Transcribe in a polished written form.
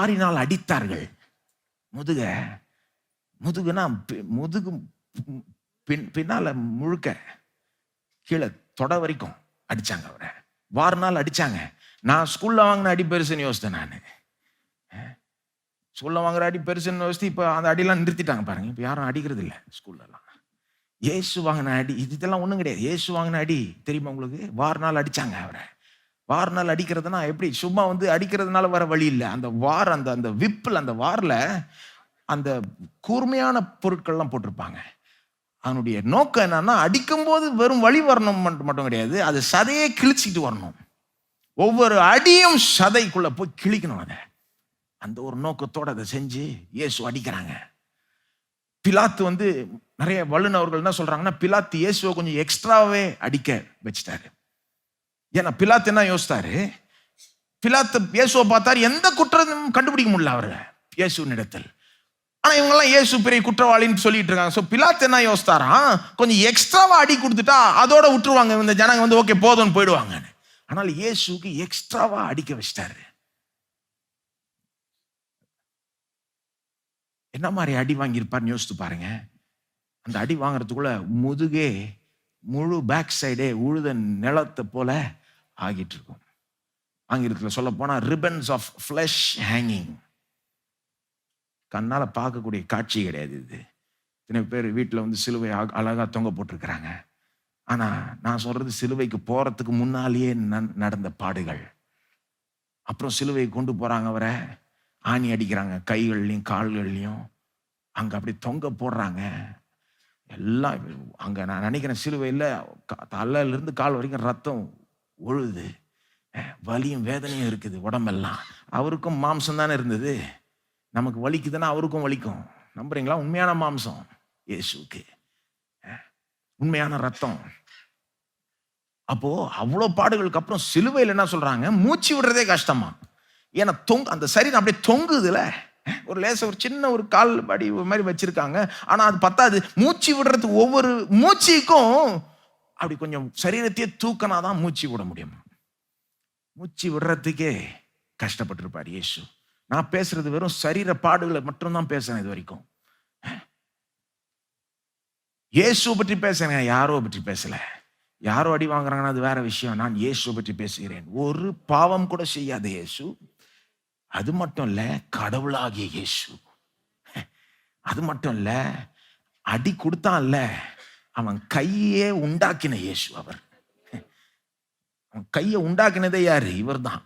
வாரினால் அடித்தார்கள். முதுகுனா முதுகு பின்னால முழுக்க கீழே தொட வரைக்கும் அடிச்சாங்க. அவரை வாரினால் அடிச்சாங்க. நான் ஸ்கூல்ல வாங்கின அடி பெருசுன்னு யோசித்தேன். நான் ஸ்கூல்ல வாங்குற அடி பெருசுன்னு யோசித்து இப்போ அந்த அடியெல்லாம் நிறுத்திட்டாங்க பாருங்க. இப்போ யாரும் அடிக்கிறது இல்லை ஸ்கூல்லலாம். இயேசு வாங்கின அடி இதெல்லாம் ஒன்றும் கிடையாது. இயேசு வாங்கின அடி தெரியுமா உங்களுக்கு? வாரினால் அடிச்சாங்க அவரை. வாரினால் அடிக்கிறதுனா எப்படி? சும்மா அடிக்கிறதுனால வர வழி இல்லை. அந்த வார் அந்த விப்பில் அந்த வாரில் அந்த கூர்மையான பொருட்கள்லாம் போட்டிருப்பாங்க. அதனுடைய நோக்கம் என்னன்னா, அடிக்கும்போது வெறும் வழி வரணும் மட்டும் கிடையாது, அது சதையே கிழிச்சிட்டு வரணும். ஒவ்வொரு அடியும் சதைக்குள்ள போய் கிழிக்கணும். அதை அந்த ஒரு நோக்கத்தோடு அதை செஞ்சு இயேசு அடிக்கிறாங்க. பிலாத்து நிறைய வல்லுநர்கள் என்ன சொல்றாங்கன்னா, பிலாத்து இயேசுவை கொஞ்சம் எக்ஸ்ட்ராவே அடிக்க வச்சுட்டாரு. ஏன்னா பிலாத்து என்ன யோசித்தாரு, பிலாத்து இயேசுவை பார்த்தாரு, எந்த குற்றமும் கண்டுபிடிக்க முடியல அவரு இயேசுவின் இடத்தில். ஆனா இவங்கெல்லாம் இயேசு பெரிய குற்றவாளின்னு சொல்லிட்டு இருக்காங்க. ஸோ பிலாத்து என்ன யோசித்தாராம், கொஞ்சம் எக்ஸ்ட்ராவா அடி கொடுத்துட்டா அதோட விட்டுருவாங்க இந்த ஜனங்க, ஓகே போதும்னு போயிடுவாங்க. ஆனால் இயேசுக்கு எக்ஸ்ட்ராவா அடிக்க வச்சிட்டாரு. என்ன மாதிரி அடி வாங்கியிருப்பார்னு யோசித்து பாருங்க. அந்த அடி வாங்குறதுக்குள்ள முதுகே முழு பேக் சைடே உழுத நிலத்தை போல ஆகிட்டு இருக்கும். ஆங்கிலத்தில் சொல்ல போனா ரிப்பன்ஸ் ஆஃப் ஃபிளஷ் ஹேங்கிங். கண்ணால் பார்க்கக்கூடிய காட்சி கிடையாது இது. இத்தனை பேர் வீட்டில் சிலுவை அழகா தொங்க போட்டிருக்கிறாங்க. ஆனா நான் சொல்றது சிலுவைக்கு போறதுக்கு முன்னாலேயே நடந்த பாடுகள். அப்புறம் சிலுவை கொண்டு போறாங்க, அவரை ஆணி அடிக்கிறாங்க கைகள்லையும் கால்கள்லையும். அங்க அப்படி தொங்க போடுறாங்க எல்லாம். அங்க நான் நினைக்கிறேன் சிலுவையில் தலையில இருந்து கால் வரைக்கும் ரத்தம் ஒழுது, வலியும் வேதனையும் இருக்குது உடம்பெல்லாம். அவருக்கும் மாம்சம் தானே இருந்தது, நமக்கு வலிக்குதுன்னா அவருக்கும் வலிக்கும். நம்புறீங்களா? உண்மையான மாம்சம் இயேசுக்கு, உண்மையான ரத்தம். அப்போ அவ்வளோ பாடுகளுக்கு அப்புறம் சிலுவையில் என்ன சொல்றாங்க, மூச்சு விடுறதே கஷ்டமா. ஏன்னா அந்த சரீரம் அப்படியே தொங்குதுல, ஒரு லேச ஒரு சின்ன ஒரு கால் படி மாதிரி வச்சிருக்காங்க. ஆனா அது பத்தாது, மூச்சு விடுறதுக்கு ஒவ்வொரு மூச்சுக்கும் அப்படி கொஞ்சம் சரீரத்தையே தூக்கினாதான் மூச்சு விட முடியும். மூச்சு விடுறதுக்கே கஷ்டப்பட்டிருப்பார் இயேசு. நான் பேசுறது வெறும் சரீர பாடுகளை மட்டும்தான் பேசுறேன் இது வரைக்கும். இயேசுவை பற்றி பேசுறேன், யாரோ பற்றி பேசல. யாரோ அடி வாங்குறாங்கன்னா அது வேற விஷயம். நான் இயேசுவை பற்றி பேசுகிறேன். ஒரு பாவம் கூட செய்யாத இயேசு. அது மட்டும் இல்ல, கடவுளாகிய இயேசு. அது மட்டும் இல்ல, அடி கொடுத்தான்ல, அவன் கையே உண்டாக்கின இயேசு. அவன் கையை உண்டாக்கினதே யாரு? இவர் தான்.